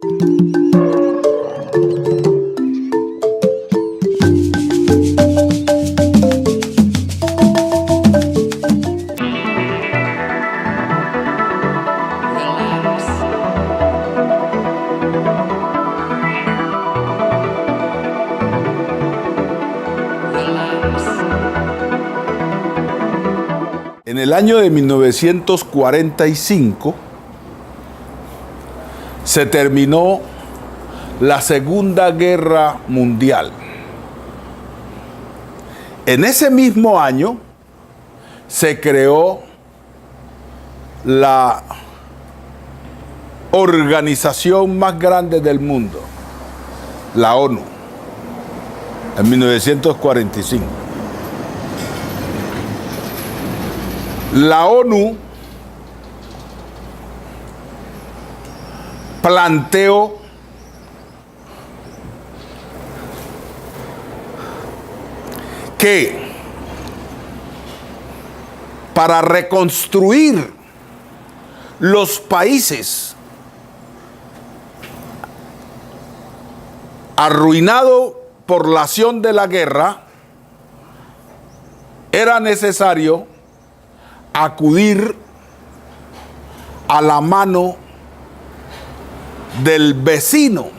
En el año de 1945 se terminó la Segunda Guerra Mundial. En ese mismo año se creó la organización más grande del mundo, la ONU, en 1945. La ONU planteó que para reconstruir los países arruinados por la acción de la guerra, era necesario acudir a la mano del vecino,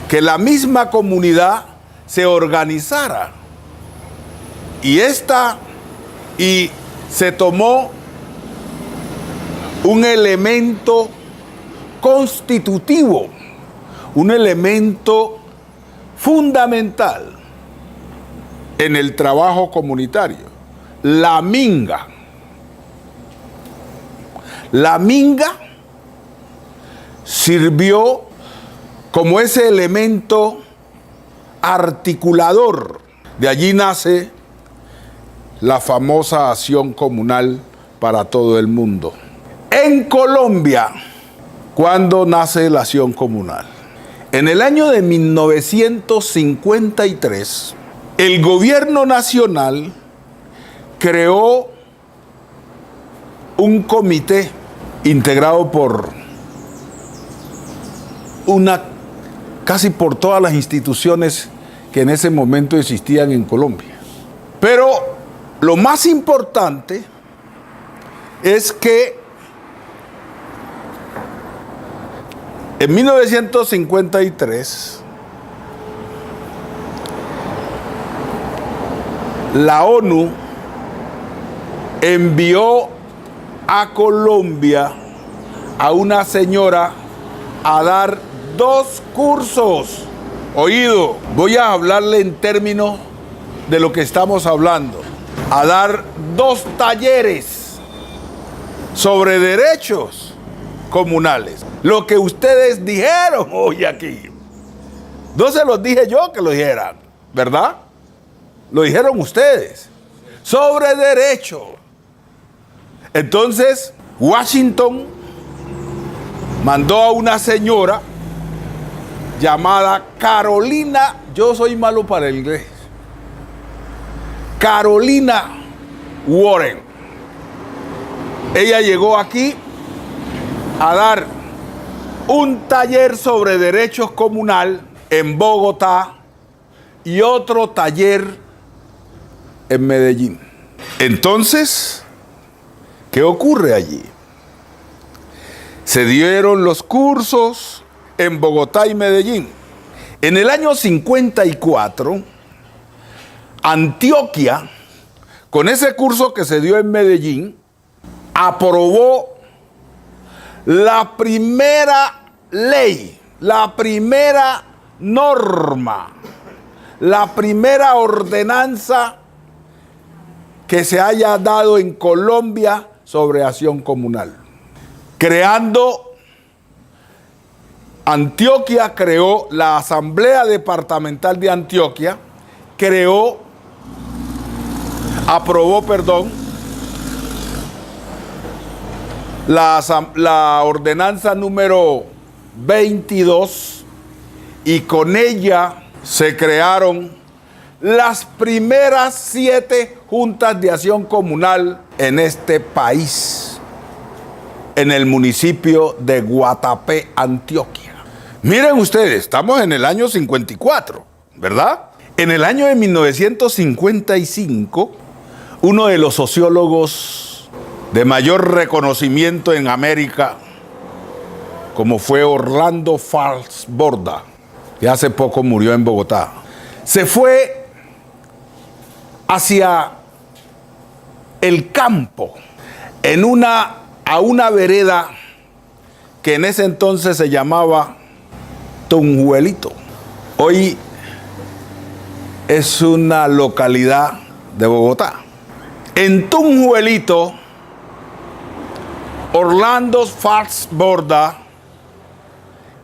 que la misma comunidad se organizara y se tomó un elemento constitutivo, un elemento fundamental en el trabajo comunitario: la minga. La minga sirvió como ese elemento articulador. De allí nace la famosa acción comunal para todo el mundo. En Colombia, ¿cuándo nace la acción comunal? En el año de 1953, el gobierno nacional creó un comité integrado por casi por todas las instituciones que en ese momento existían en Colombia. Pero lo más importante es que en 1953 la ONU envió a Colombia a una señora a dar 2 cursos. Oído, voy a hablarle en términos de lo que estamos hablando. A dar 2 talleres sobre derechos comunales. Lo que ustedes dijeron hoy aquí. No se los dije yo que lo dijeran, ¿verdad? Lo dijeron ustedes. Sobre derechos. Entonces, Washington mandó a una señora llamada Carolina, yo soy malo para el inglés, Carolina Warren. Ella llegó aquí a dar un taller sobre derechos comunal en Bogotá y otro taller en Medellín. Entonces, ¿qué ocurre allí? Se dieron los cursos en Bogotá y Medellín. En el año 54, Antioquia, con ese curso que se dio en Medellín, aprobó la primera ley, la primera norma, la primera ordenanza que se haya dado en Colombia sobre acción comunal. Antioquia creó la Asamblea Departamental de Antioquia, aprobó la ordenanza número 22, y con ella se crearon las primeras 7 juntas de acción comunal en este país. en el municipio de Guatapé, Antioquia. Miren ustedes, estamos en el año 54, ¿verdad? En el año de 1955, uno de los sociólogos de mayor reconocimiento en América, como fue Orlando Falsborda, que hace poco murió en Bogotá, se fue hacia el campo, a una vereda que en ese entonces se llamaba Tunjuelito. Hoy es una localidad de Bogotá. En Tunjuelito, Orlando Falsborda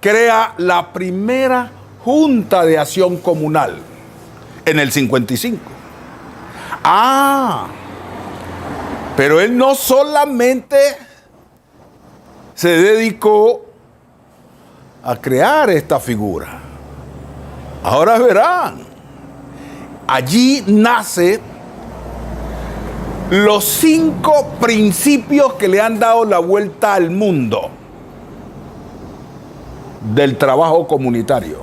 crea la primera Junta de Acción Comunal en el 55. Pero él no solamente se dedicó a crear esta figura. Ahora verán, allí nace los 5 principios que le han dado la vuelta al mundo del trabajo comunitario.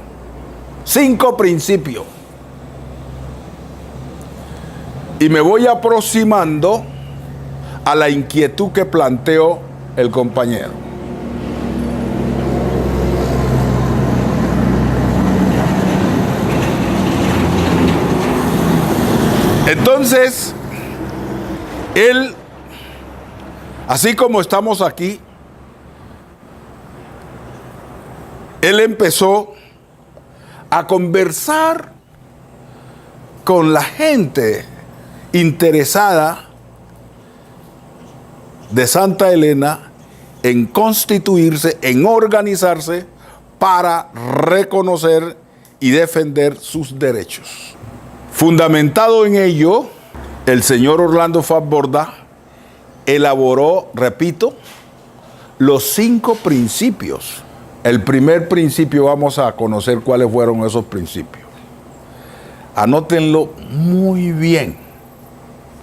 5 principios. Y me voy aproximando a la inquietud que planteó el compañero. Entonces, él, así como estamos aquí, él empezó a conversar con la gente interesada de Santa Elena en constituirse, en organizarse para reconocer y defender sus derechos. Fundamentado en ello, el señor Orlando Falsborda elaboró, repito, los 5 principios. El primer principio, vamos a conocer cuáles fueron esos principios. Anótenlo muy bien.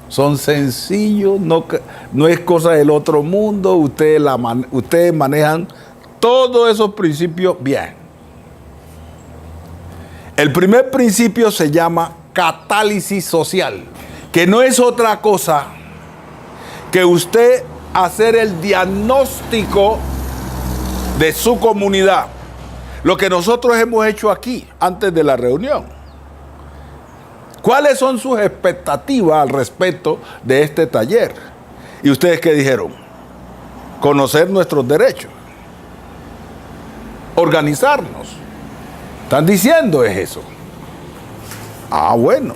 Son sencillos, no es cosa del otro mundo. Ustedes manejan todos esos principios bien. El primer principio se llama catálisis social, que no es otra cosa que usted hacer el diagnóstico de su comunidad. Lo que nosotros hemos hecho aquí antes de la reunión. ¿Cuáles son sus expectativas al respecto de este taller? ¿Y ustedes qué dijeron? Conocer nuestros derechos. Organizarnos. Están diciendo es eso. Bueno.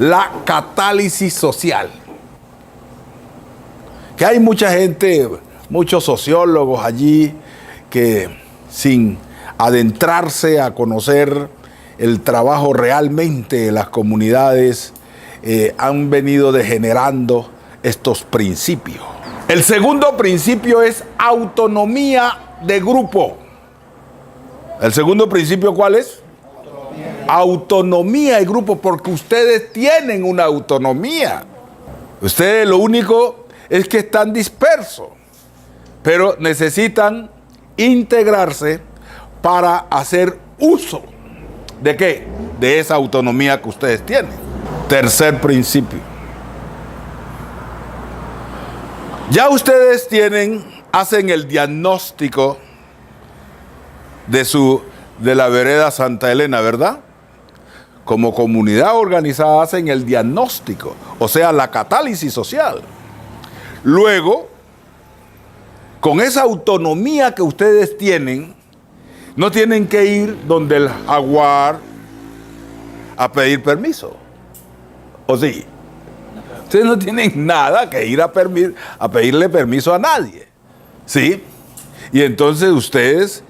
La catálisis social. Que hay mucha gente, muchos sociólogos allí que sin adentrarse a conocer el trabajo realmente de las comunidades han venido degenerando estos principios. El segundo principio es autonomía de grupo. ¿El segundo principio cuál es? Autonomía de grupo, porque ustedes tienen una autonomía. Ustedes lo único es que están dispersos, pero necesitan integrarse para hacer uso ¿de qué? De esa autonomía que ustedes tienen. Tercer principio. Ya ustedes hacen el diagnóstico de la vereda Santa Elena, ¿verdad? Como comunidad organizada hacen el diagnóstico, o sea, la catálisis social. Luego, con esa autonomía que ustedes tienen, no tienen que ir donde el jaguar a pedir permiso. ¿O sí? Ustedes no tienen nada que ir a pedirle permiso a nadie. ¿Sí? Y entonces ustedes,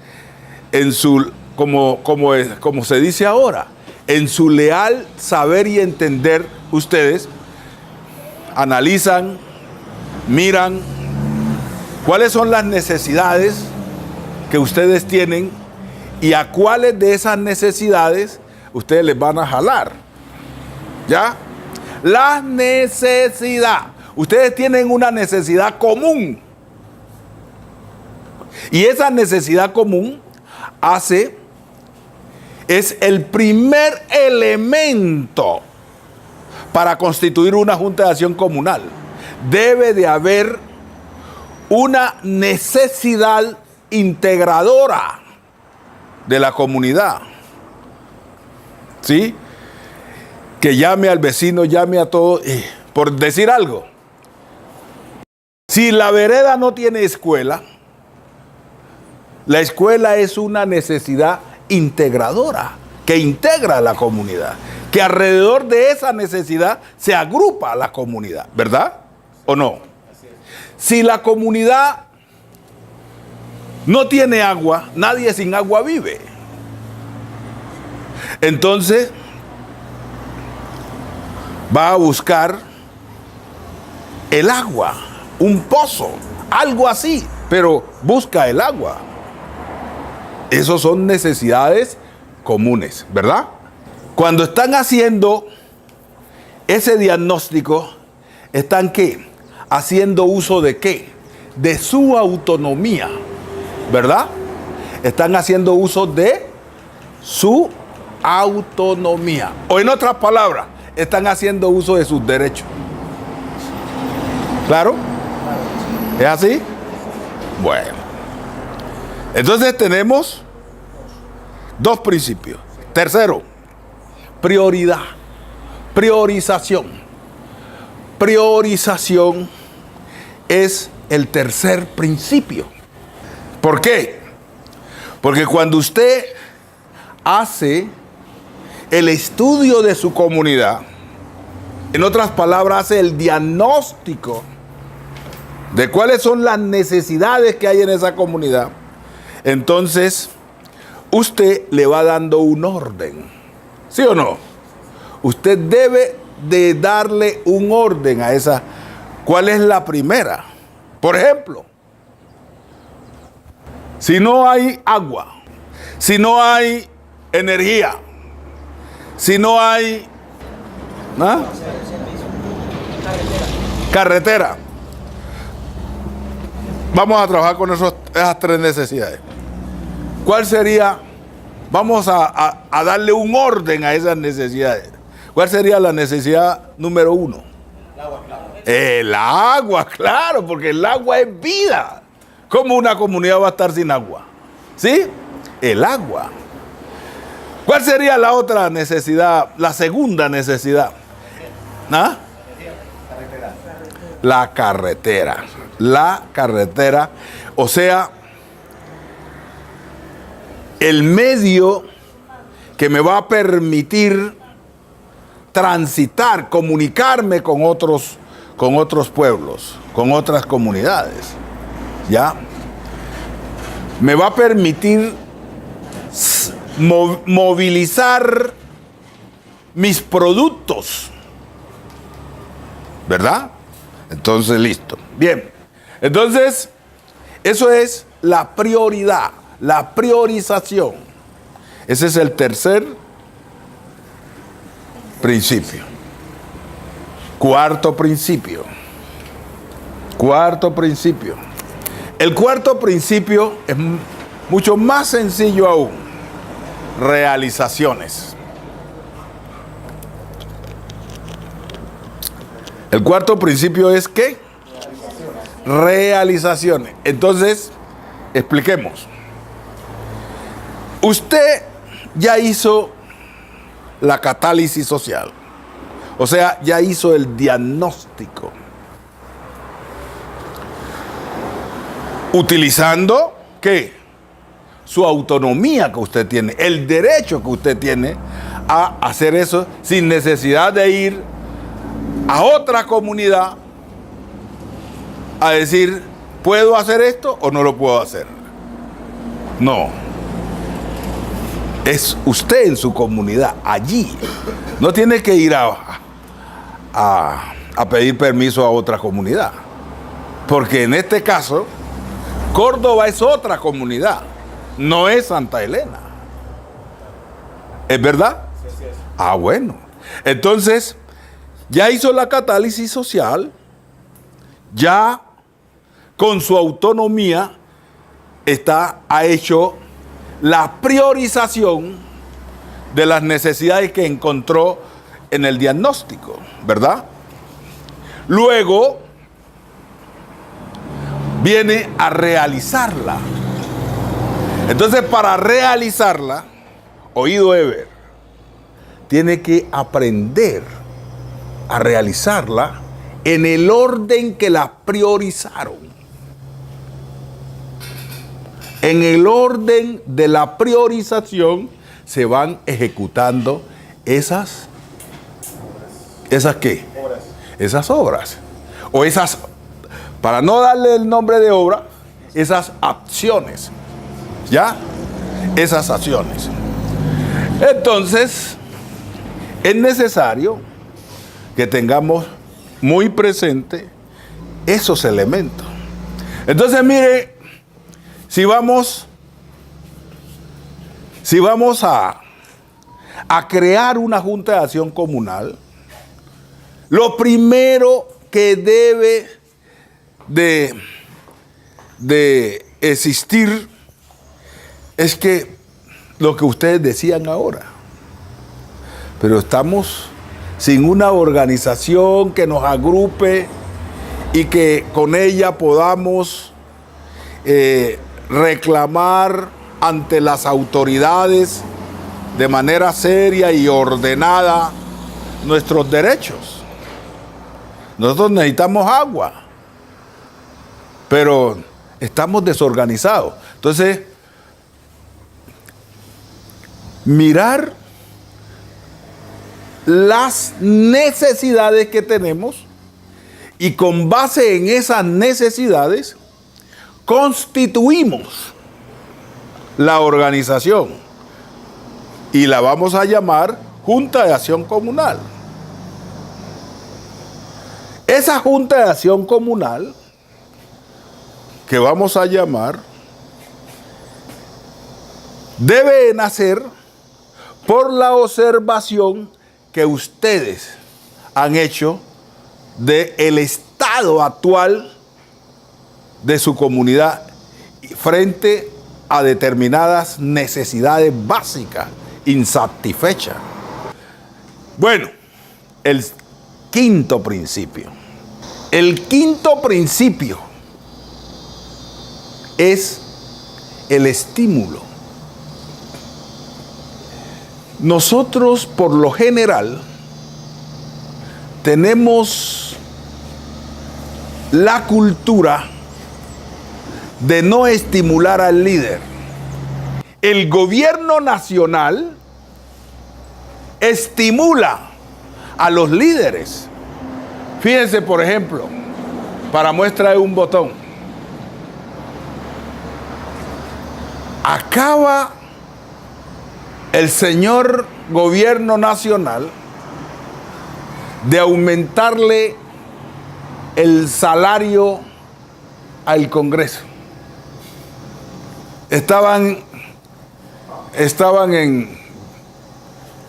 como se dice ahora, en su leal saber y entender, ustedes analizan, miran cuáles son las necesidades que ustedes tienen y a cuáles de esas necesidades ustedes les van a jalar. ¿Ya? La necesidad. Ustedes tienen una necesidad común Y esa necesidad común es el primer elemento para constituir una junta de acción comunal. Debe de haber una necesidad integradora de la comunidad. ¿Sí? Que llame al vecino, llame a todos. Por decir algo, si la vereda no tiene escuela, la escuela es una necesidad integradora, que integra a la comunidad, que alrededor de esa necesidad se agrupa la comunidad, ¿verdad? ¿O no? Si la comunidad no tiene agua, nadie sin agua vive. Entonces, va a buscar el agua, un pozo, algo así, pero busca el agua. Esas son necesidades comunes, ¿verdad? Cuando están haciendo ese diagnóstico, ¿están qué? Haciendo uso de qué? De su autonomía, ¿verdad? Están haciendo uso de su autonomía. O en otras palabras, están haciendo uso de sus derechos. ¿Claro? ¿Es así? Bueno. Entonces tenemos dos principios. Tercero, prioridad. Priorización. Priorización es el tercer principio. ¿Por qué? Porque cuando usted hace el estudio de su comunidad, en otras palabras, hace el diagnóstico de cuáles son las necesidades que hay en esa comunidad, entonces usted le va dando un orden. ¿Sí o no? Usted debe de darle un orden a esa. ¿Cuál es la primera? Por ejemplo, si no hay agua, si no hay energía, si no hay carretera, vamos a trabajar con esas tres necesidades. ¿Cuál sería? Vamos a darle un orden a esas necesidades. ¿Cuál sería la necesidad número uno? El agua, claro. El agua, claro, porque el agua es vida. ¿Cómo una comunidad va a estar sin agua? ¿Sí? El agua. ¿Cuál sería la otra necesidad, la segunda necesidad? ¿Ah? La carretera. La carretera. O sea, el medio que me va a permitir transitar, comunicarme con otros pueblos, con otras comunidades. ¿Ya? Me va a permitir movilizar mis productos, ¿verdad? Entonces, listo. Bien. Entonces, eso es la prioridad, la priorización. Ese es el tercer principio. Cuarto principio. Cuarto principio. El cuarto principio es mucho más sencillo aún. Realizaciones. El cuarto principio es ¿qué? Realizaciones. Entonces, expliquemos. Usted ya hizo la catálisis social. O sea, ya hizo el diagnóstico. Utilizando, ¿qué? Su autonomía que usted tiene, el derecho que usted tiene a hacer eso sin necesidad de ir a otra comunidad a decir, ¿puedo hacer esto o no lo puedo hacer? No. Es usted en su comunidad, allí. No tiene que ir a pedir permiso a otra comunidad. Porque en este caso, Córdoba es otra comunidad, no es Santa Elena. ¿Es verdad? Sí, es. Ah, bueno. Entonces, ya hizo la catálisis social, ya con su autonomía, ha hecho la priorización de las necesidades que encontró en el diagnóstico, ¿verdad? Luego viene a realizarla. Entonces, para realizarla, oído Eber, tiene que aprender a realizarla en el orden que la priorizaron. En el orden de la priorización se van ejecutando esas ¿qué? Obras. Esas obras. O esas, para no darle el nombre de obra, esas acciones. ¿Ya? Esas acciones. Entonces, es necesario que tengamos muy presente esos elementos. Entonces, mire, si vamos a crear una Junta de Acción Comunal, lo primero que debe de existir es que lo que ustedes decían ahora, pero estamos sin una organización que nos agrupe y que con ella podamos reclamar ante las autoridades de manera seria y ordenada nuestros derechos. Nosotros necesitamos agua, pero estamos desorganizados. Entonces, mirar las necesidades que tenemos y con base en esas necesidades constituimos la organización y la vamos a llamar Junta de Acción Comunal. Esa Junta de Acción Comunal que vamos a llamar debe nacer por la observación que ustedes han hecho del estado actual de su comunidad frente a determinadas necesidades básicas insatisfechas. Bueno, el quinto principio. El quinto principio es el estímulo. Nosotros, por lo general, tenemos la cultura de no estimular al líder. El gobierno nacional estimula a los líderes. Fíjense, por ejemplo, para muestra de un botón. Acaba el señor gobierno nacional de aumentarle el salario al Congreso. Estaban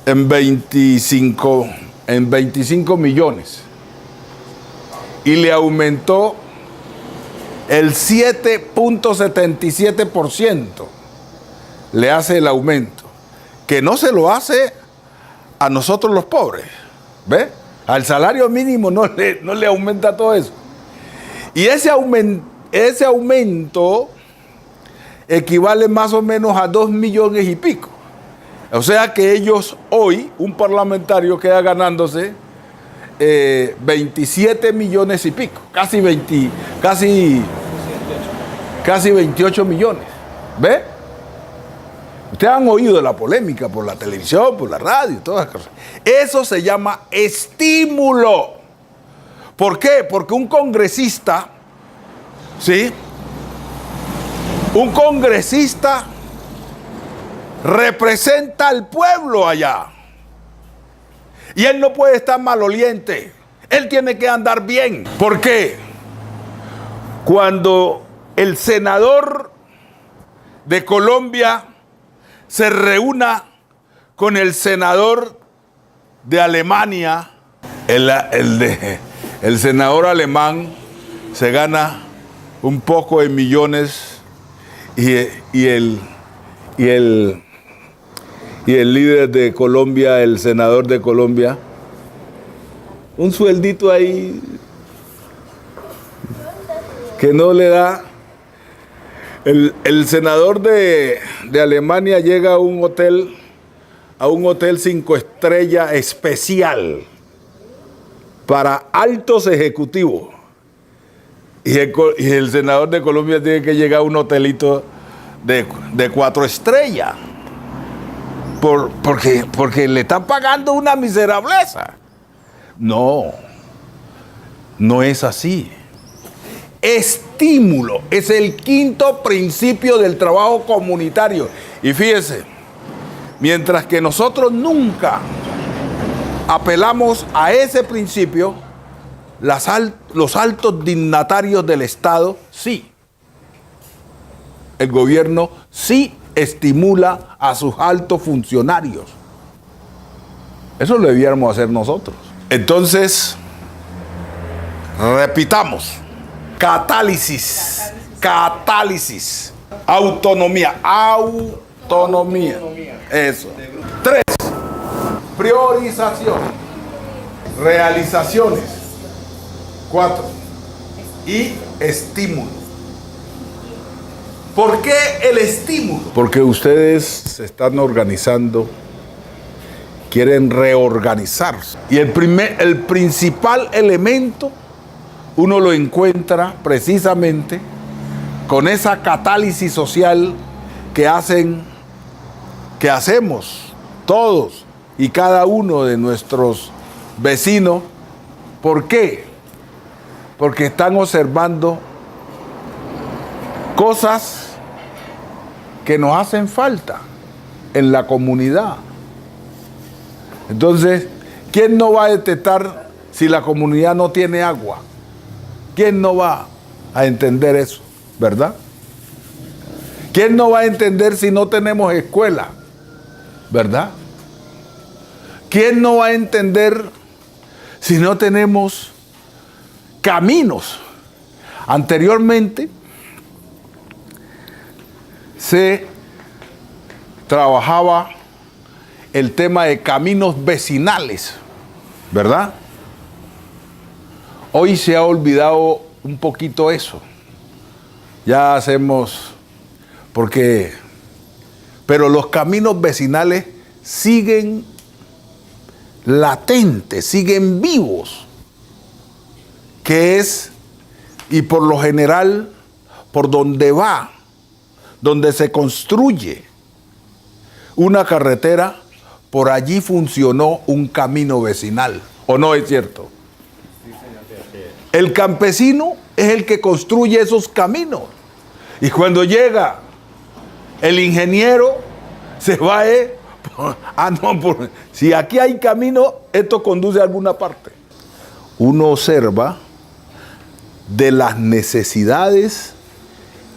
en 25 millones y le aumentó el 7.77%. Le hace el aumento, que no se lo hace a nosotros los pobres, ¿ve? Al salario mínimo no le aumenta todo eso. Y ese aumento equivale más o menos a 2 millones y pico. O sea que ellos hoy, un parlamentario queda ganándose 27 millones y pico, casi 28 millones. ¿Ve? Ustedes han oído la polémica por la televisión, por la radio, todas las cosas. Eso se llama estímulo. ¿Por qué? Porque un congresista, ¿sí? Un congresista representa al pueblo allá. Y él no puede estar maloliente. Él tiene que andar bien. ¿Por qué? Cuando el senador de Colombia se reúna con el senador de Alemania, el senador alemán se gana un poco de millones y, y el, y el, y el líder de Colombia, el senador de Colombia, un sueldito ahí que no le da. El senador de Alemania llega a un hotel 5 estrellas especial para altos ejecutivos. Y el senador de Colombia tiene que llegar a un hotelito de 4 estrellas. Porque le están pagando una miserableza. No es así. Estímulo es el quinto principio del trabajo comunitario. Y fíjese, mientras que nosotros nunca apelamos a ese principio, los altos dignatarios del Estado sí. El gobierno sí estimula a sus altos funcionarios. Eso lo debiéramos hacer nosotros. Entonces, repitamos. Catálisis. Autonomía. Eso. 3. Priorización. Realizaciones. 4. Y estímulo. ¿Por qué el estímulo? Porque ustedes se están organizando, quieren reorganizarse. Y el principal elemento uno lo encuentra precisamente con esa catálisis social que hacemos todos y cada uno de nuestros vecinos. ¿Por qué? Porque están observando cosas que nos hacen falta en la comunidad. Entonces, ¿quién no va a detectar si la comunidad no tiene agua? ¿Quién no va a entender eso, verdad? ¿Quién no va a entender si no tenemos escuela, verdad? ¿Quién no va a entender si no tenemos caminos? Anteriormente se trabajaba el tema de caminos vecinales, ¿verdad? Hoy se ha olvidado un poquito eso. Ya hacemos, pero los caminos vecinales siguen latentes, siguen vivos, que es, y por lo general, por donde va, donde se construye una carretera, por allí funcionó un camino vecinal. ¿O no es cierto? El campesino es el que construye esos caminos. Y cuando llega el ingeniero, se va si aquí hay camino, esto conduce a alguna parte. Uno observa de las necesidades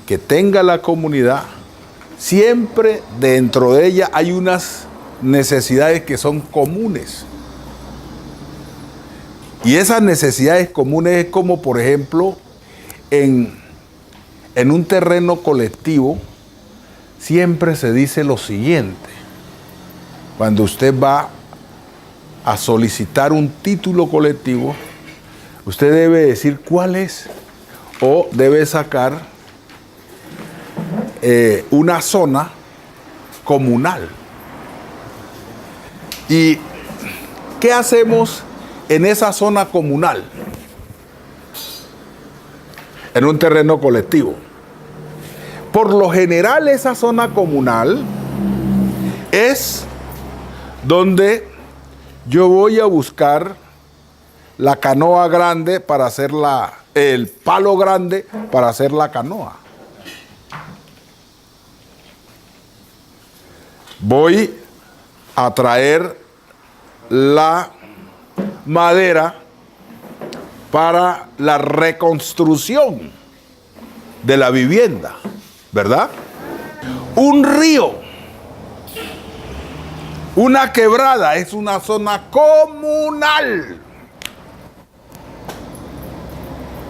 que tenga la comunidad, siempre dentro de ella hay unas necesidades que son comunes. Y esas necesidades comunes es como, por ejemplo, en un terreno colectivo, siempre se dice lo siguiente. Cuando usted va a solicitar un título colectivo, usted debe decir cuál es, o debe sacar una zona comunal. ¿Y qué hacemos en esa zona comunal? En un terreno colectivo. Por lo general, esa zona comunal es donde yo voy a buscar la canoa grande para hacer el palo grande para hacer la canoa. Voy a traer la madera para la reconstrucción de la vivienda, ¿verdad? Un río, una quebrada es una zona comunal.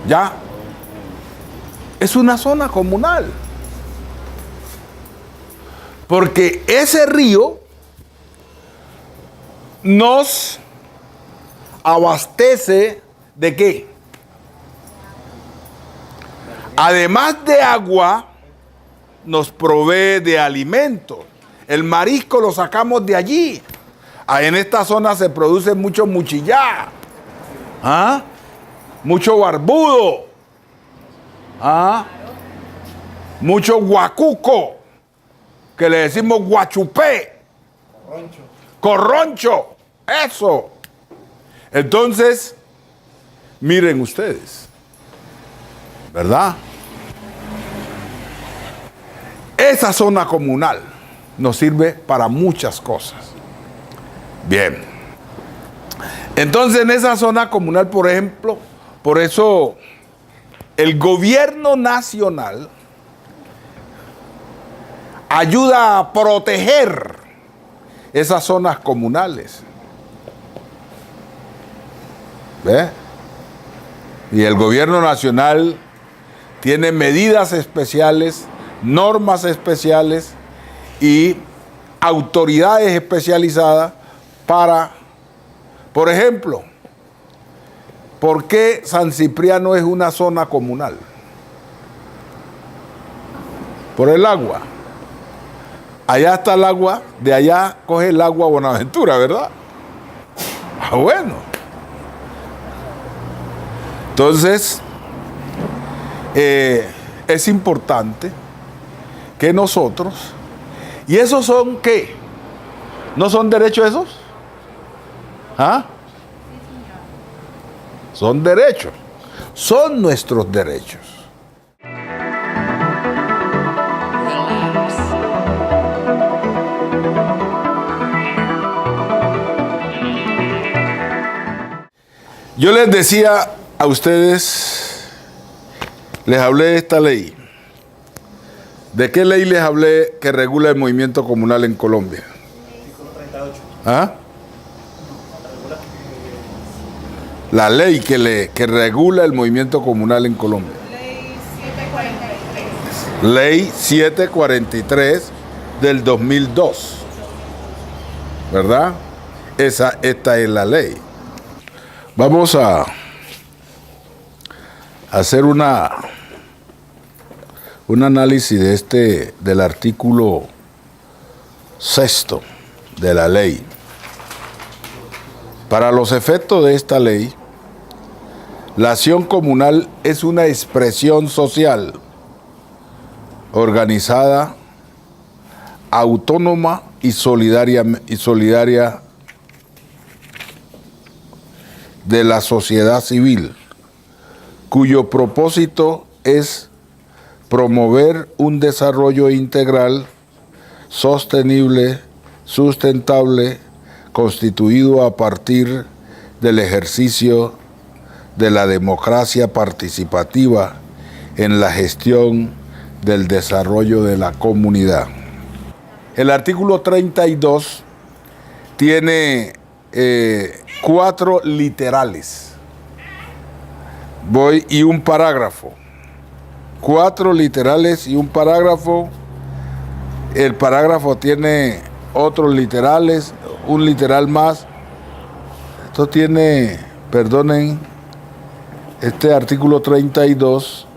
¿Ya? Es una zona comunal. Porque ese río nos abastece ¿de qué? Además de agua, nos provee de alimentos. El marisco lo sacamos de allí. En esta zona se produce mucho muchillá, mucho barbudo, mucho guacuco, que le decimos guachupé, corroncho, eso. Entonces, miren ustedes, ¿verdad? Esa zona comunal nos sirve para muchas cosas. Bien. Entonces, en esa zona comunal, por ejemplo, por eso el gobierno nacional ayuda a proteger esas zonas comunales. ¿Ve? Y el gobierno nacional tiene medidas especiales, normas especiales y autoridades especializadas para, por ejemplo, ¿por qué San Cipriano es una zona comunal? Por el agua. Allá está el agua, de allá coge el agua Buenaventura, ¿verdad? Bueno. Entonces, es importante que nosotros, ¿y esos son qué? ¿No son derechos esos? Son derechos, son nuestros derechos. Yo les decía a ustedes, les hablé de esta ley. ¿De qué ley les hablé que regula el movimiento comunal en Colombia? La ley que regula el movimiento comunal en Colombia. Ley 743 del 2002. ¿Verdad? Esta es la ley. Vamos a hacer un análisis del artículo 6 de la ley. Para los efectos de esta ley, la acción comunal es una expresión social organizada, autónoma y solidaria de la sociedad civil, cuyo propósito es promover un desarrollo integral, sostenible, sustentable, constituido a partir del ejercicio de la democracia participativa en la gestión del desarrollo de la comunidad. El artículo 32 tiene 4 literales. Y un parágrafo. 4 literales y un parágrafo. El parágrafo tiene otros literales, un literal más. Esto tiene, perdonen, este artículo 32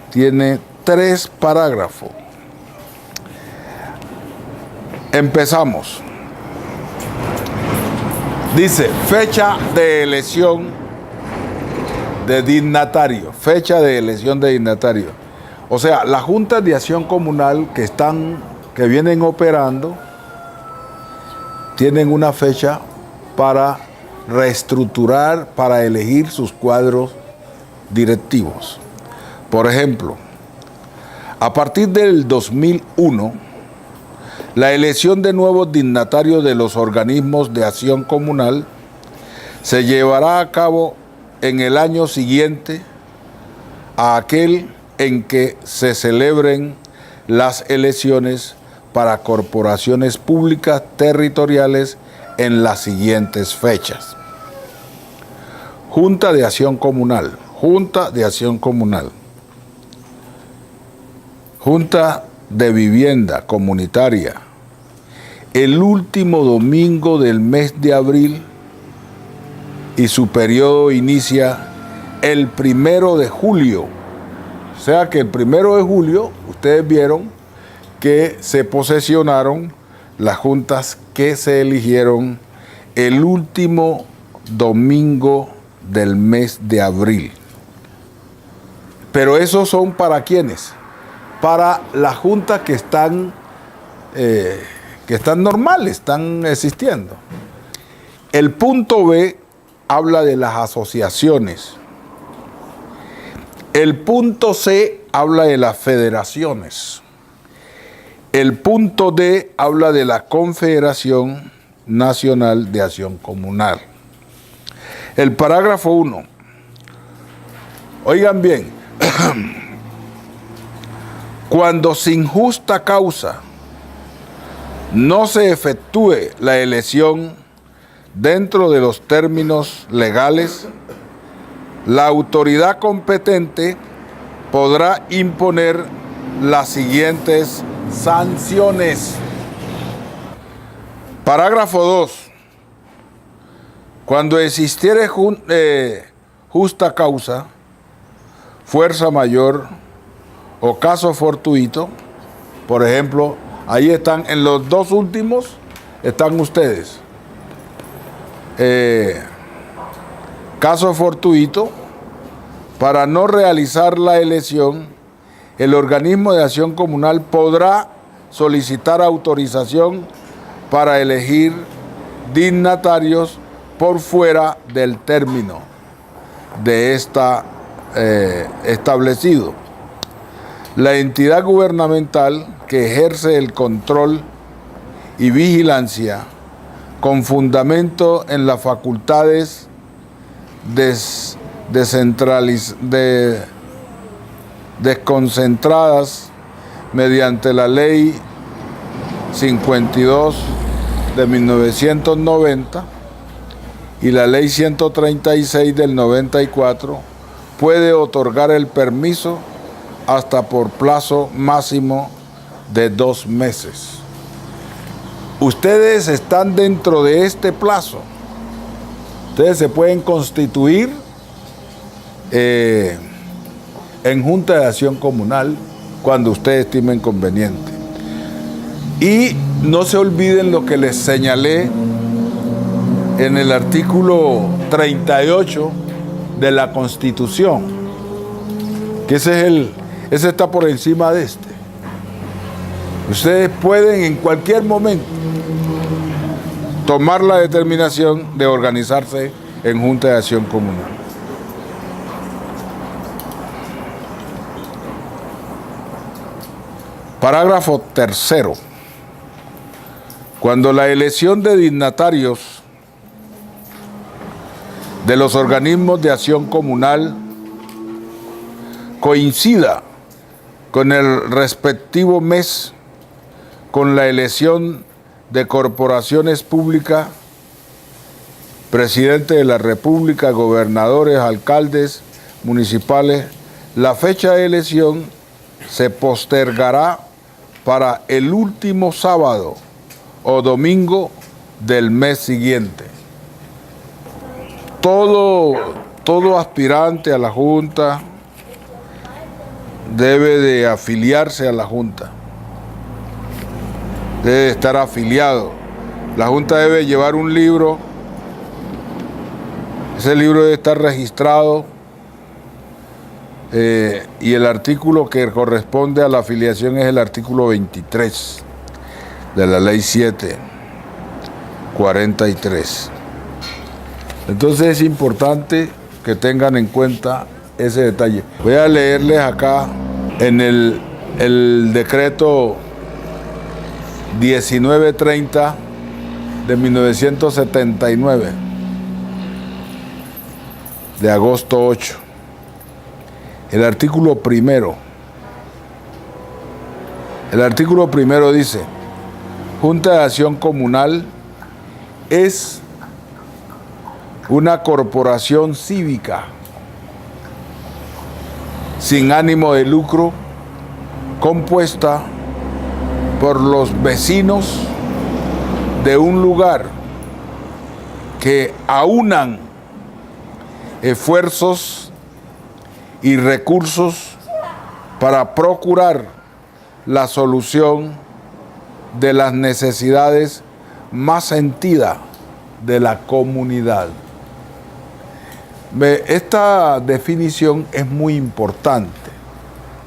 tiene 3 parágrafos. Empezamos. Dice, fecha de elección de dignatario. Fecha de elección de dignatario. O sea, las juntas de acción comunal que vienen operando, tienen una fecha para reestructurar, para elegir sus cuadros directivos. Por ejemplo, a partir del 2001, la elección de nuevos dignatarios de los organismos de acción comunal se llevará a cabo en el año siguiente a aquel en que se celebren las elecciones para corporaciones públicas territoriales en las siguientes fechas. Junta de Acción Comunal. Junta de Acción Comunal. Junta de vivienda comunitaria el último domingo del mes de abril y su periodo inicia el 1 de julio. O sea que el 1 de julio ustedes vieron que se posesionaron las juntas que se eligieron el último domingo del mes de abril. Pero esos son ¿para quiénes? Para las juntas que están normales, están existiendo. El punto B habla de las asociaciones. El punto C habla de las federaciones. El punto D habla de la Confederación Nacional de Acción Comunal. El parágrafo 1. Oigan bien, cuando sin justa causa no se efectúe la elección dentro de los términos legales, la autoridad competente podrá imponer las siguientes sanciones. Parágrafo 2. Cuando existiere justa causa, fuerza mayor o caso fortuito, por ejemplo, ahí están, en los dos últimos están ustedes. Caso fortuito, para no realizar la elección, el organismo de acción comunal podrá solicitar autorización para elegir dignatarios por fuera del término de establecido. La entidad gubernamental que ejerce el control y vigilancia con fundamento en las facultades desconcentradas mediante la Ley 52 de 1990 y la Ley 136 del 94, puede otorgar el permiso hasta por plazo máximo de 2 meses. Ustedes están dentro de este plazo. Ustedes se pueden constituir en Junta de Acción Comunal cuando ustedes estimen conveniente. Y no se olviden lo que les señalé en el artículo 38 de la Constitución, que ese está por encima de este. Ustedes pueden en cualquier momento tomar la determinación de organizarse en Junta de Acción Comunal. Parágrafo 3. Cuando la elección de dignatarios de los organismos de acción comunal coincida con el respectivo mes con la elección de corporaciones públicas, presidente de la República, gobernadores, alcaldes municipales, la fecha de elección se postergará para el último sábado o domingo del mes siguiente. Todo aspirante a la Junta debe de afiliarse a la Junta. Debe estar afiliado. La Junta debe llevar un libro. Ese libro debe estar registrado. Y el artículo que corresponde a la afiliación es el artículo 23 de la Ley 743. Entonces es importante que tengan en cuenta ese detalle. Voy a leerles acá en el decreto 1930 de 1979, de agosto 8. El artículo primero. El artículo primero dice: Junta de Acción Comunal es una corporación cívica sin ánimo de lucro compuesta por los vecinos de un lugar que aunan esfuerzos y recursos para procurar la solución de las necesidades más sentidas de la comunidad. Esta definición es muy importante.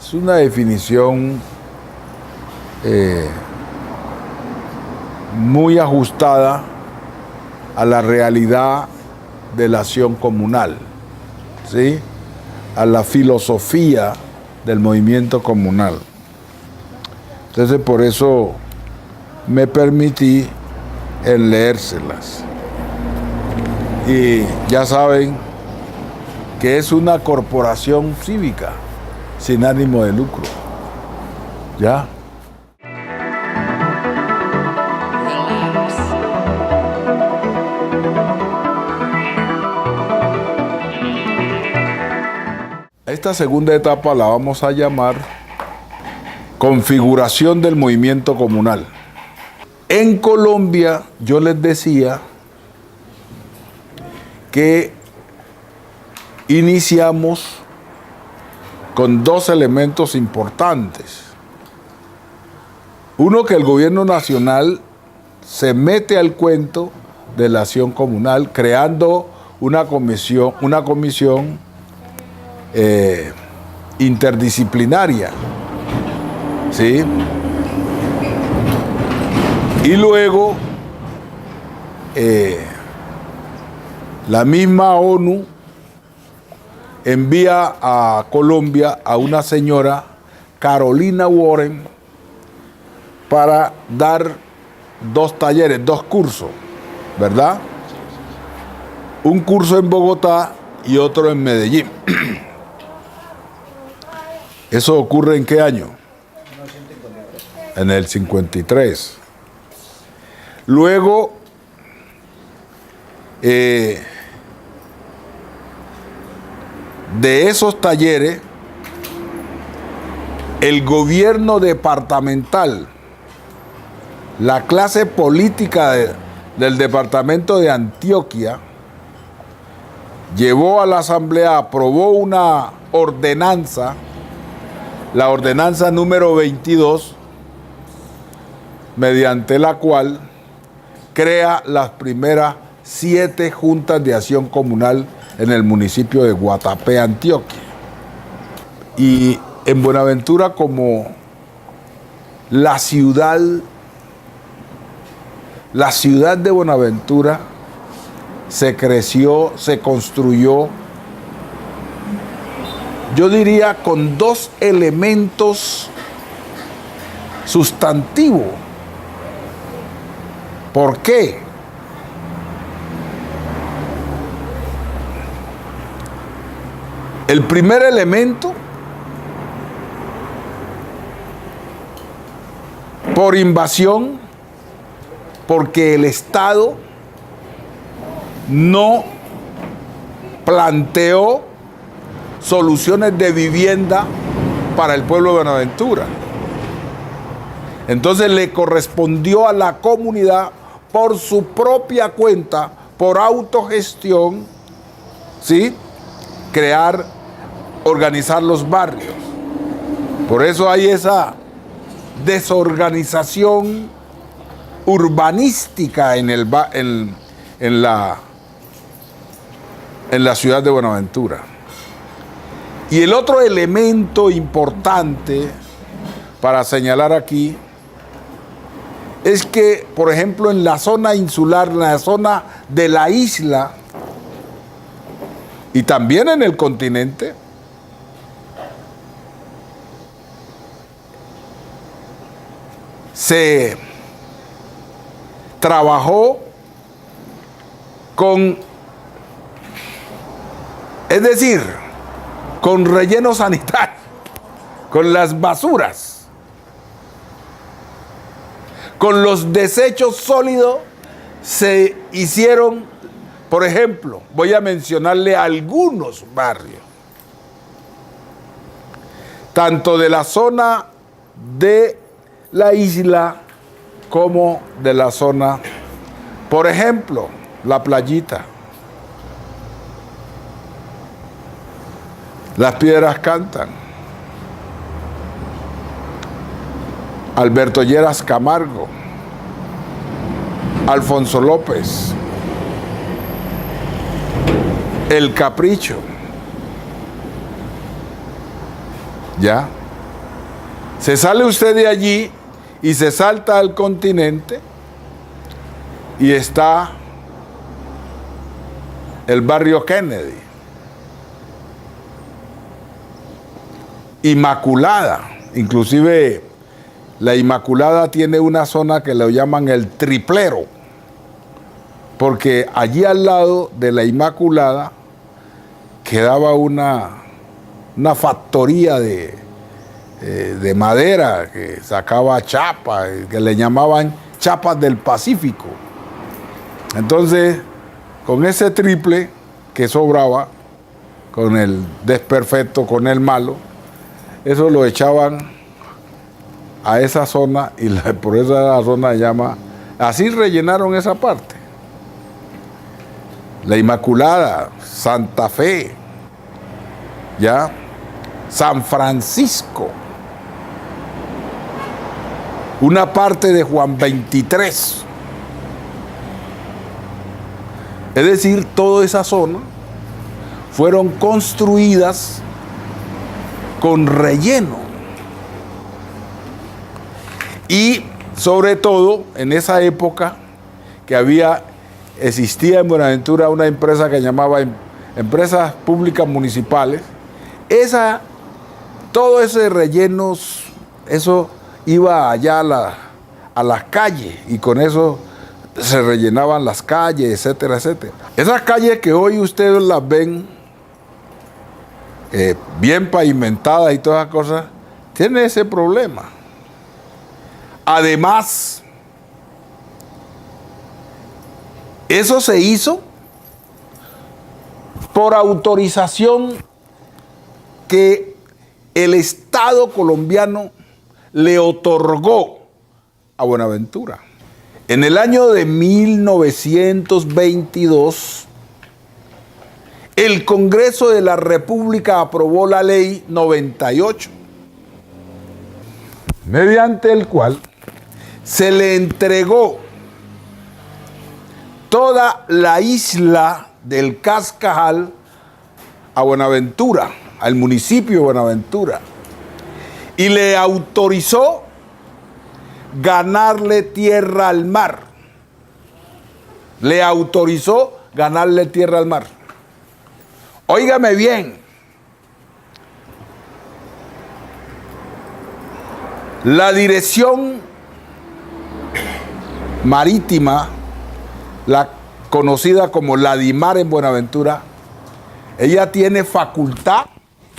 Es una definición muy ajustada a la realidad de la acción comunal, ¿sí? A la filosofía del movimiento comunal. Entonces, por eso me permití en leérselas. Y ya saben que es una corporación cívica sin ánimo de lucro. ¿Ya? Esta segunda etapa la vamos a llamar configuración del movimiento comunal. En Colombia, yo les decía que iniciamos con dos elementos importantes. Uno, que el gobierno nacional se mete al cuento de la acción comunal creando una comisión interdisciplinaria, ¿sí? Y luego la misma ONU envía a Colombia a una señora, Carolina Warren, para dar dos talleres, dos cursos, ¿verdad? Un curso en Bogotá y otro en Medellín. ¿Eso ocurre en qué año? En el 53. Luego, de esos talleres, el gobierno departamental, la clase política del departamento de Antioquia, llevó a la asamblea, aprobó una ordenanza, la ordenanza número 22, mediante la cual crea las primeras 7 juntas de acción comunal en el municipio de Guatapé, Antioquia. Y en Buenaventura, como la ciudad de Buenaventura se creció, se construyó, yo diría, con dos elementos sustantivos. ¿Por qué? El primer elemento, por invasión, porque el Estado no planteó soluciones de vivienda para el pueblo de Buenaventura. Entonces le correspondió a la comunidad, por su propia cuenta, por autogestión, ¿sí?, organizar los barrios. Por eso hay esa desorganización urbanística en la ciudad de Buenaventura. Y el otro elemento importante para señalar aquí es que, por ejemplo, en la zona insular, en la zona de la isla y también en el continente, se trabajó con relleno sanitario, con las basuras, con los desechos sólidos. Se hicieron, por ejemplo, voy a mencionarle algunos barrios, tanto de la zona de la isla como de la zona. Por ejemplo, la Playita. Las Piedras Cantan. Alberto Lleras Camargo. Alfonso López. El Capricho. ¿Ya? Se sale usted de allí y se salta al continente y está el barrio Kennedy. Inmaculada. Inclusive la Inmaculada tiene una zona que le llaman el Triplero, porque allí al lado de la Inmaculada quedaba una factoría de madera que sacaba chapas, que le llamaban chapas del Pacífico. Entonces, con ese triple que sobraba, con el desperfecto, con el malo, eso lo echaban a esa zona y por eso la zona se llama, así rellenaron esa parte. La Inmaculada, Santa Fe, ¿ya? San Francisco, una parte de Juan 23. Es decir, toda esa zona fueron construidas con relleno. Y sobre todo, en esa época que existía en Buenaventura una empresa que llamaba Empresas Públicas Municipales, todo ese relleno, eso iba allá a las calles y con eso se rellenaban las calles, etcétera, etcétera. Esas calles que hoy ustedes las ven bien pavimentadas y todas esas cosas, tienen ese problema. Además, eso se hizo por autorización que el Estado colombiano le otorgó a Buenaventura. En el año de 1922, el Congreso de la República aprobó la Ley 98, mediante el cual se le entregó toda la isla del Cascajal a Buenaventura, al municipio de Buenaventura, y le autorizó ganarle tierra al mar. Le autorizó ganarle tierra al mar. Óigame bien. La dirección marítima, la conocida como la DIMAR en Buenaventura, ella tiene facultad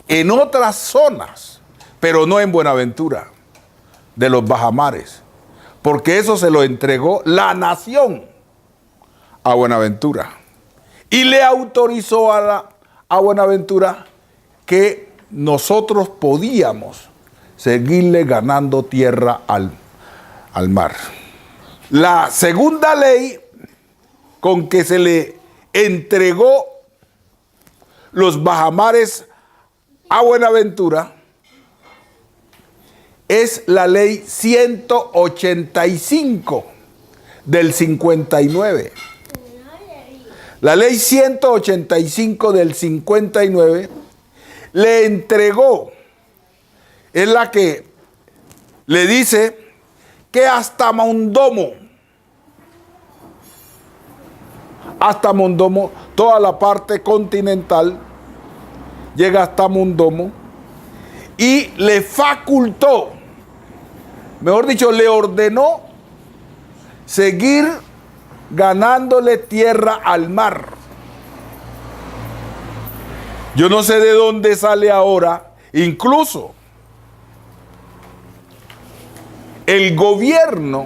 en otras zonas, pero no en Buenaventura, de los bajamares, porque eso se lo entregó la nación a Buenaventura y le autorizó a Buenaventura que nosotros podíamos seguirle ganando tierra al mar. La segunda ley con que se le entregó los bajamares a Buenaventura es la ley 185 del 59. La ley 185 del 59 le entregó, es la que le dice que hasta Mondomo, toda la parte continental, llega hasta Mondomo, y le facultó, mejor dicho, le ordenó seguir ganándole tierra al mar. Yo no sé de dónde sale ahora, incluso el gobierno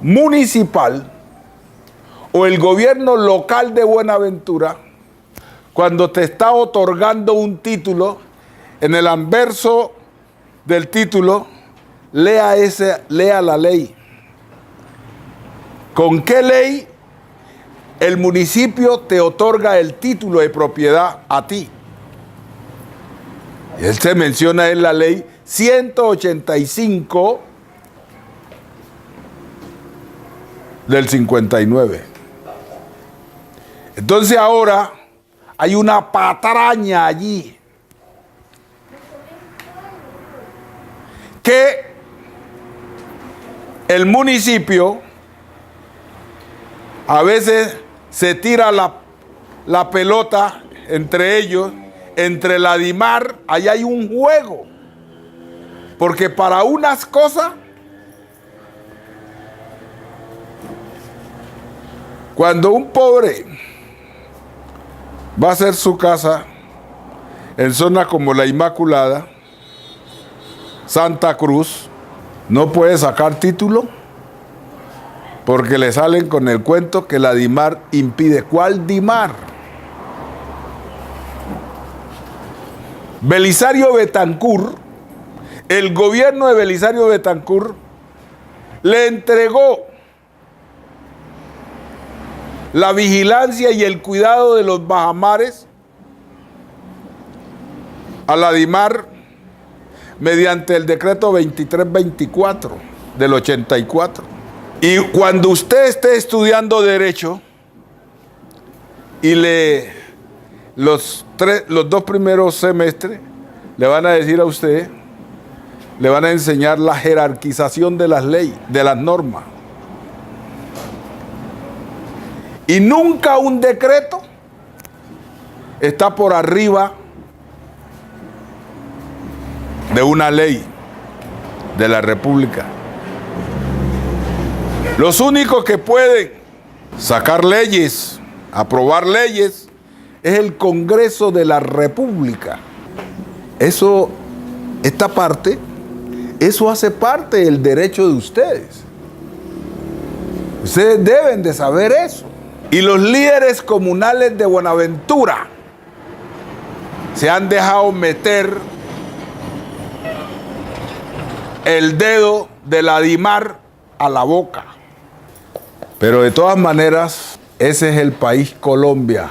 municipal o el gobierno local de Buenaventura, cuando te está otorgando un título, en el anverso del título lea la ley. ¿Con qué ley el municipio te otorga el título de propiedad a ti? Él se menciona en la ley 185 del 59. Entonces ahora hay una patraña allí que el municipio a veces se tira la pelota entre ellos, entre la DIMAR, ahí hay un juego. Porque para unas cosas, cuando un pobre va a hacer su casa en zonas como la Inmaculada, Santa Cruz, no puede sacar título porque le salen con el cuento que la DIMAR impide. ¿Cuál DIMAR? Belisario Betancur, el gobierno de Belisario Betancur le entregó la vigilancia y el cuidado de los bajamares a la DIMAR mediante el decreto 2324 del 84. Y cuando usted esté estudiando Derecho y los 2 primeros semestres le van a decir a usted, le van a enseñar la jerarquización de las leyes, de las normas. Y nunca un decreto está por arriba de una ley de la República. Los únicos que pueden sacar leyes, aprobar leyes, es el Congreso de la República. Eso hace parte del derecho de ustedes. Ustedes deben de saber eso. Y los líderes comunales de Buenaventura se han dejado meter el dedo de la DIMAR a la boca. Pero de todas maneras, ese es el país Colombia,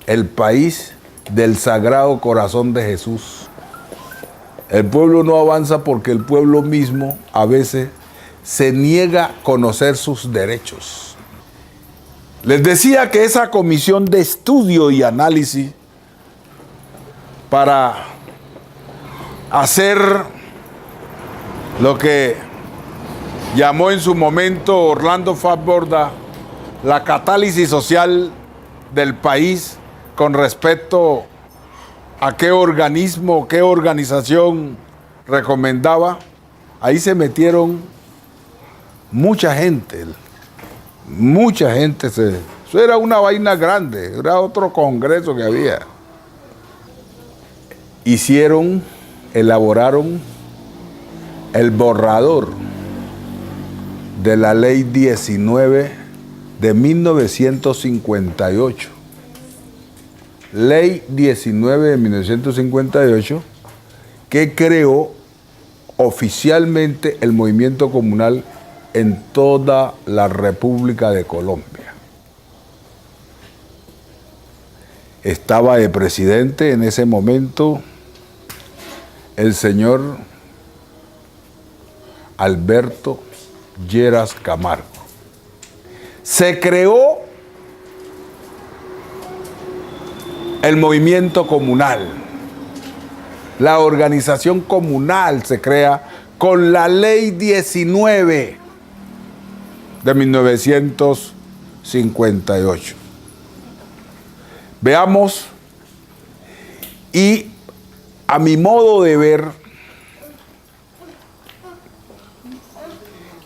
el país del Sagrado Corazón de Jesús. El pueblo no avanza porque el pueblo mismo a veces se niega a conocer sus derechos. Les decía que esa comisión de estudio y análisis para hacer lo que llamó en su momento Orlando Faz Borda la catálisis social del país con respecto a qué organismo, qué organización recomendaba, ahí se metieron mucha gente. Eso era una vaina grande, era otro congreso que había. Elaboraron el borrador de la ley 19 de 1958. Ley 19 de 1958 que creó oficialmente el movimiento comunal en toda la República de Colombia. Estaba de presidente en ese momento el señor Alberto Lleras Camargo. Se creó el movimiento comunal. La organización comunal se crea con la ley 19 de 1958. Veamos, y a mi modo de ver,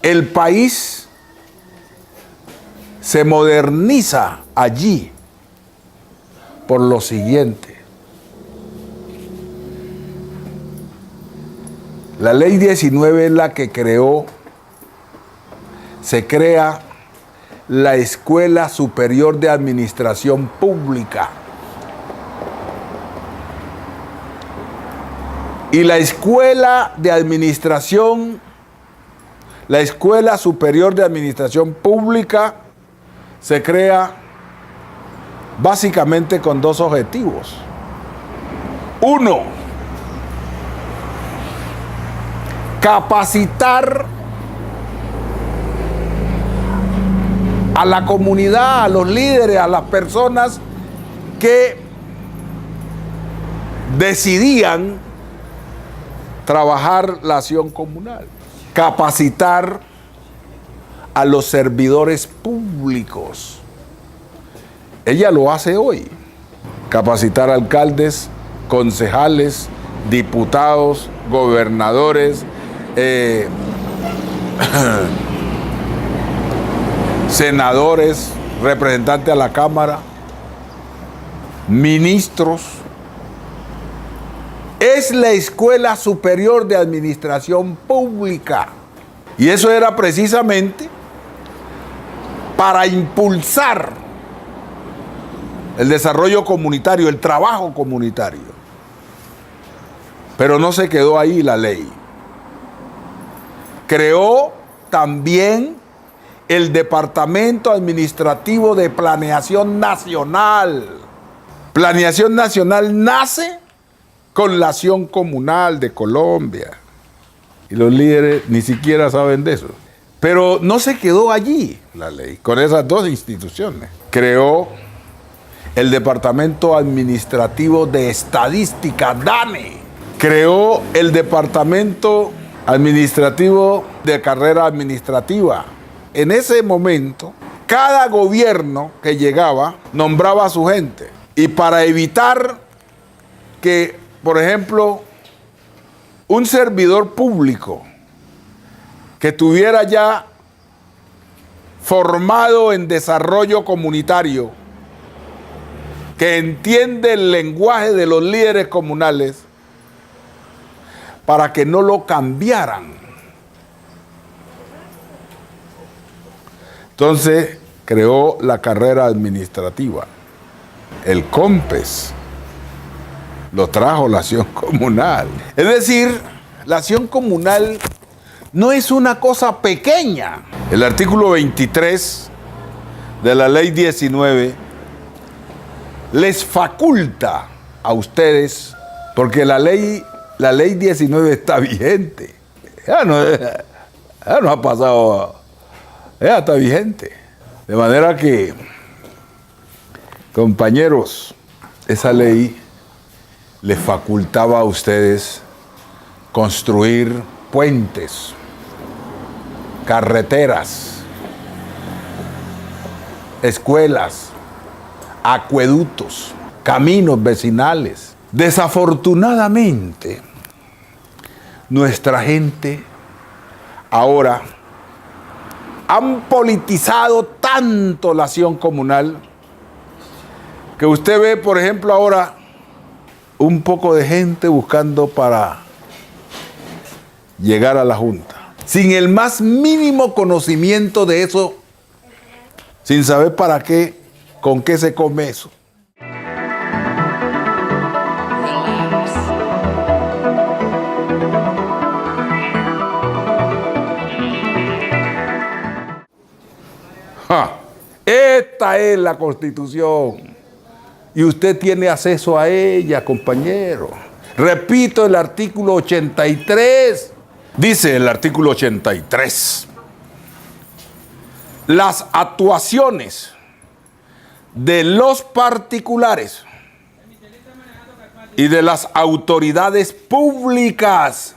el país se moderniza allí por lo siguiente. La ley 19 es la que se crea la Escuela Superior de Administración Pública. Y la Escuela de Administración La Escuela Superior de Administración Pública se crea básicamente con dos objetivos. Uno, capacitar a la comunidad, a los líderes, a las personas que decidían trabajar la acción comunal. Capacitar a los servidores públicos. Ella lo hace hoy. Capacitar alcaldes, concejales, diputados, gobernadores, senadores, representantes a la Cámara, ministros. Es la Escuela Superior de Administración Pública. Y eso era precisamente para impulsar el desarrollo comunitario, el trabajo comunitario. Pero no se quedó ahí la ley. Creó también el Departamento Administrativo de Planeación Nacional. Planeación Nacional nace con la acción comunal de Colombia. Y los líderes ni siquiera saben de eso. Pero no se quedó allí la ley, con esas dos instituciones. Creó el Departamento Administrativo de Estadística, DANE. Creó el Departamento Administrativo de Carrera Administrativa. En ese momento, cada gobierno que llegaba nombraba a su gente. Y para evitar que, por ejemplo, un servidor público que estuviera ya formado en desarrollo comunitario, que entiende el lenguaje de los líderes comunales, para que no lo cambiaran. Entonces creó la carrera administrativa. El COMPES lo trajo la acción comunal. Es decir, la acción comunal no es una cosa pequeña. El artículo 23 de la ley 19 les faculta a ustedes, porque la ley 19 está vigente. Ya no ha pasado, ya está vigente. De manera que, compañeros, esa ley les facultaba a ustedes construir puentes, carreteras, escuelas, acueductos, caminos vecinales. Desafortunadamente, nuestra gente ahora han politizado tanto la acción comunal que usted ve, por ejemplo, ahora un poco de gente buscando para llegar a la Junta, sin el más mínimo conocimiento de eso, sin saber para qué, con qué se come eso. Esta es la Constitución y usted tiene acceso a ella, compañero. Repito, el artículo 83. Dice el artículo 83: las actuaciones de los particulares y de las autoridades públicas.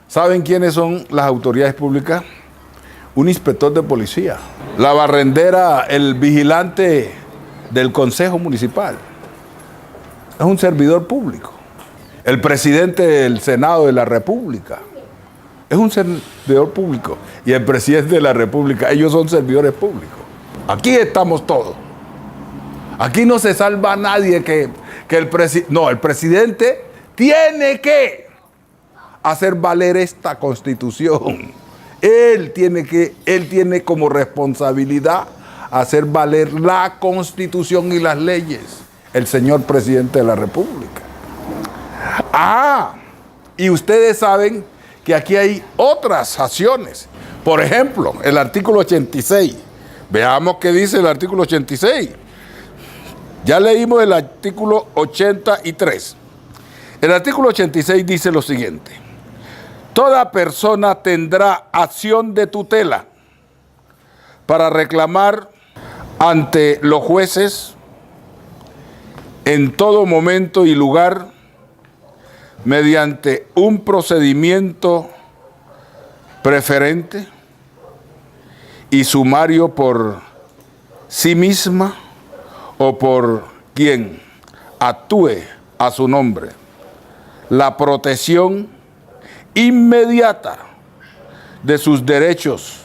¿Saben quiénes son las autoridades públicas? Un inspector de policía, la barrendera, el vigilante del Consejo Municipal. Es un servidor público. El presidente del Senado de la República es un servidor público. Y el presidente de la República, ellos son servidores públicos. Aquí estamos todos. Aquí no se salva a nadie que el presidente... No, el presidente tiene que hacer valer esta Constitución. Él tiene como responsabilidad hacer valer la Constitución y las leyes. El señor presidente de la República. Y ustedes saben que aquí hay otras acciones. Por ejemplo, el artículo 86. Veamos qué dice el artículo 86. Ya leímos el artículo 83. El artículo 86 dice lo siguiente: toda persona tendrá acción de tutela para reclamar ante los jueces en todo momento y lugar mediante un procedimiento preferente y sumario por sí misma o por quien actúe a su nombre, la protección inmediata de sus derechos,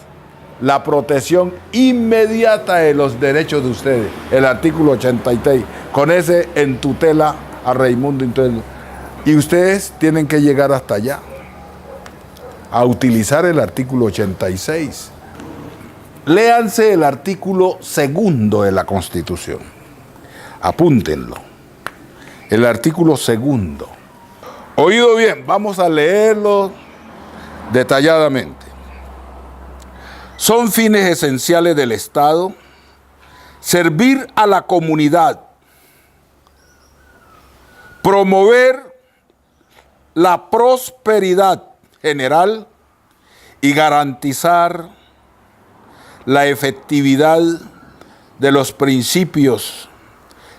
la protección inmediata de los derechos de ustedes, el artículo 83, con ese en tutela a Raimundo Interno. Y ustedes tienen que llegar hasta allá, a utilizar el artículo 86. Léanse el artículo 2 de la Constitución. Apúntenlo. El artículo 2. Oído bien, vamos a leerlo detalladamente. Son fines esenciales del Estado servir a la comunidad, promover la prosperidad general y garantizar la efectividad de los principios,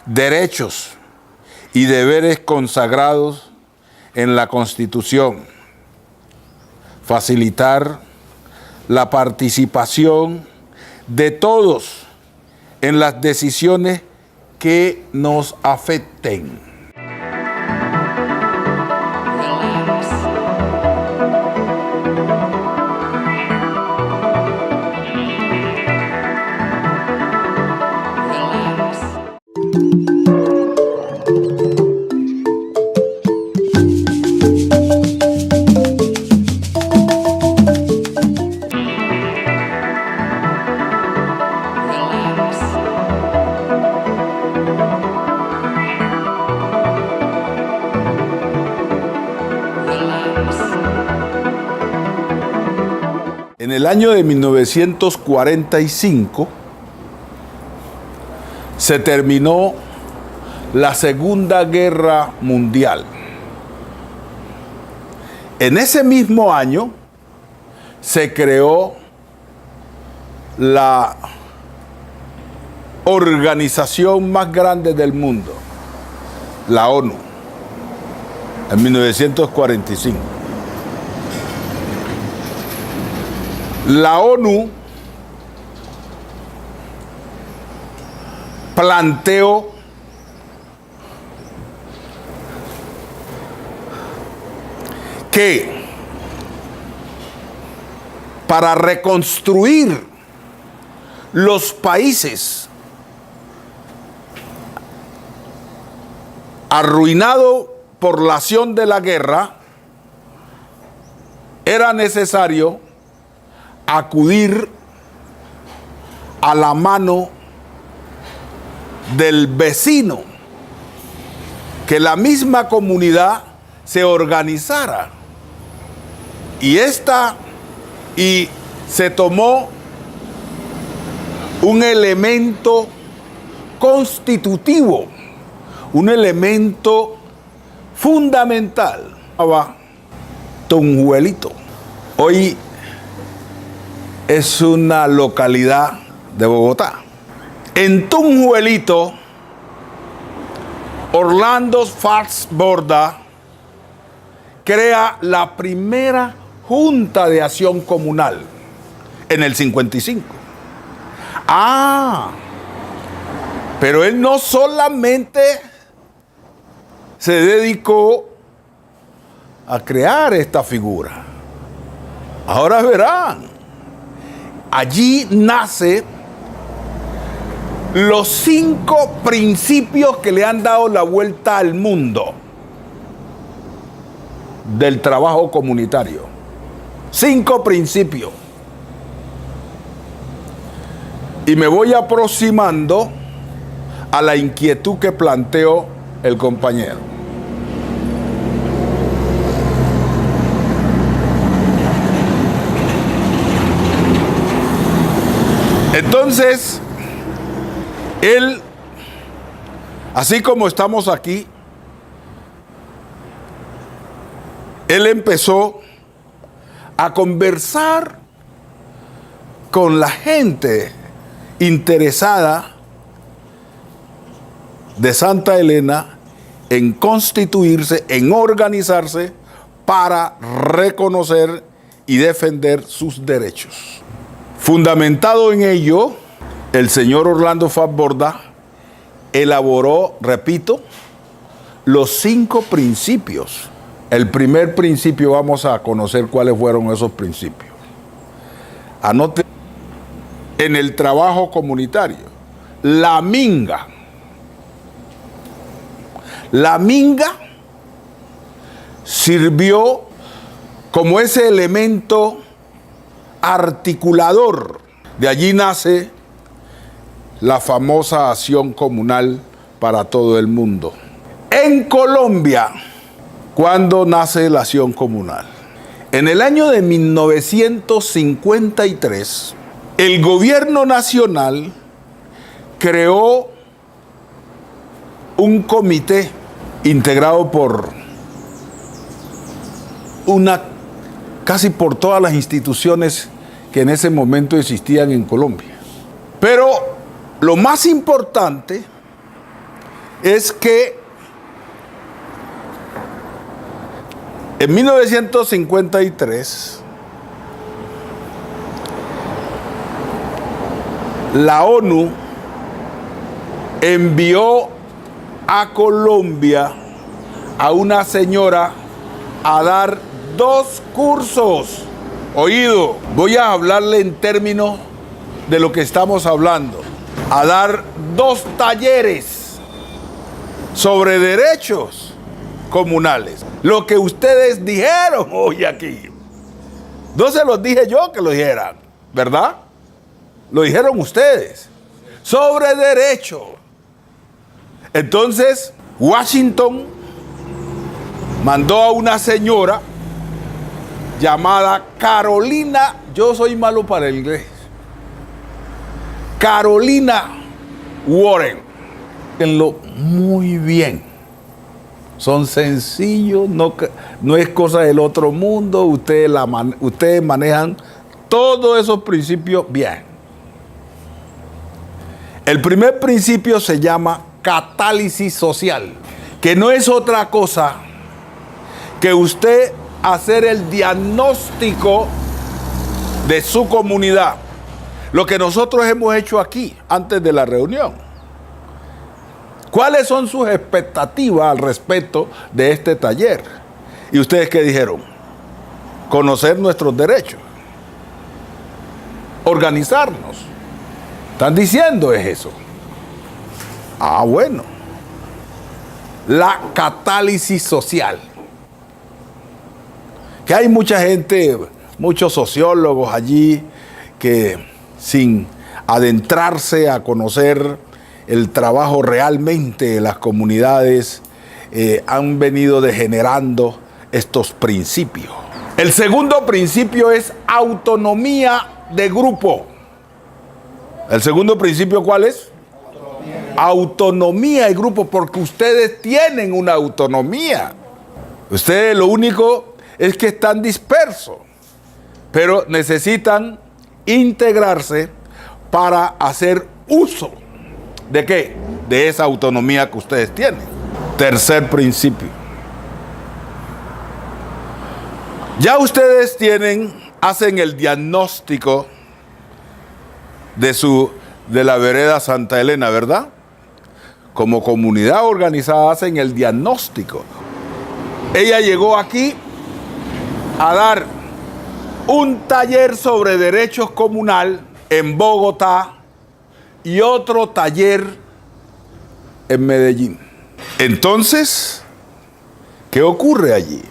derechos y deberes consagrados en la Constitución, facilitar la participación de todos en las decisiones que nos afecten. En el año de 1945 se terminó la Segunda Guerra Mundial. En ese mismo año se creó la organización más grande del mundo, la ONU, en 1945. La ONU planteó que para reconstruir los países arruinados por la acción de la guerra, era necesario acudir a la mano del vecino, que la misma comunidad se organizara y se tomó un elemento constitutivo, un elemento fundamental, Tunjuelito. Hoy es una localidad de Bogotá. En Tunjuelito, Orlando Faz Borda crea la primera Junta de Acción Comunal en el 55. Pero él no solamente se dedicó a crear esta figura. Ahora verán, allí nace los 5 principios que le han dado la vuelta al mundo del trabajo comunitario. 5 principios. Y me voy aproximando a la inquietud que planteó el compañero. Entonces, él, así como estamos aquí, él empezó a conversar con la gente interesada de Santa Elena en constituirse, en organizarse para reconocer y defender sus derechos. Fundamentado en ello, el señor Orlando Faz Borda elaboró, repito, los 5 principios. El primer principio, vamos a conocer cuáles fueron esos principios. Anote: en el trabajo comunitario, la minga. La minga sirvió como ese elemento articulador. De allí nace la famosa acción comunal para todo el mundo. En Colombia, ¿cuándo nace la acción comunal? En el año de 1953, el gobierno nacional creó un comité integrado por casi por todas las instituciones que en ese momento existían en Colombia. Pero lo más importante es que en 1953 la ONU envió a Colombia a una señora a dar 2 cursos. Oído, voy a hablarle en términos de lo que estamos hablando. A dar 2 talleres sobre derechos comunales. Lo que ustedes dijeron hoy aquí. No se los dije yo que lo dijeran, ¿verdad? Lo dijeron ustedes. Sobre derecho. Entonces, Washington mandó a una señora llamada Carolina, yo soy malo para el inglés, Carolina Warren. Tenlo muy bien. Son sencillos, no es cosa del otro mundo. Ustedes manejan todos esos principios bien. El primer principio se llama catálisis social, que no es otra cosa que usted hacer el diagnóstico de su comunidad. Lo que nosotros hemos hecho aquí antes de la reunión. ¿Cuáles son sus expectativas al respecto de este taller? ¿Y ustedes qué dijeron? Conocer nuestros derechos. Organizarnos. ¿Están diciendo es eso? Ah, bueno. La catálisis social. Que hay mucha gente, muchos sociólogos allí que sin adentrarse a conocer el trabajo realmente de las comunidades han venido degenerando estos principios. El segundo principio es autonomía de grupo. ¿El segundo principio cuál es? Autonomía de grupo, porque ustedes tienen una autonomía. Ustedes lo único es que están dispersos, pero necesitan integrarse para hacer uso ¿de qué? De esa autonomía que ustedes tienen. Tercer principio. Ya ustedes hacen el diagnóstico de la vereda Santa Elena, ¿verdad? Como comunidad organizada hacen el diagnóstico. Ella llegó aquí a dar un taller sobre derechos comunal en Bogotá y otro taller en Medellín. Entonces, ¿qué ocurre allí?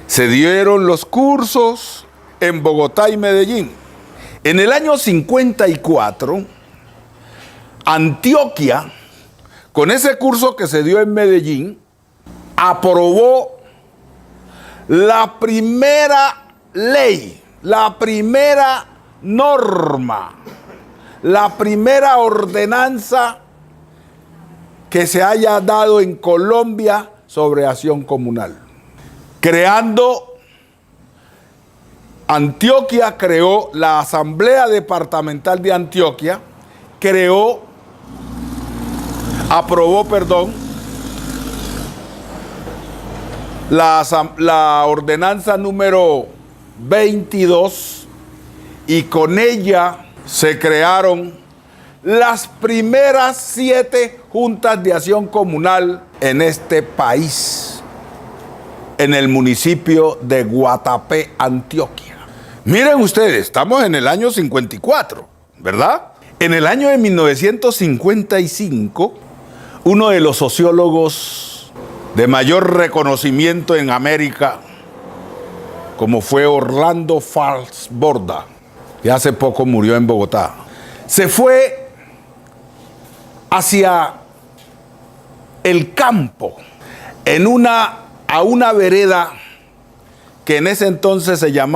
Se dieron los cursos en Bogotá y Medellín. En el año 54, Antioquia, con ese curso que se dio en Medellín, aprobó la primera ley, la primera norma, la primera ordenanza que se haya dado en Colombia sobre acción comunal. Antioquia creó la Asamblea Departamental de Antioquia, aprobó la ordenanza número 22 y con ella se crearon las primeras 7 juntas de acción comunal en este país, en el municipio de Guatapé, Antioquia. Miren ustedes, estamos en el año 54, ¿verdad? En el año de 1955, uno de los sociólogos de mayor reconocimiento en América, como fue Orlando Fals Borda, que hace poco murió en Bogotá, se fue hacia el campo, a una vereda que en ese entonces se llamaba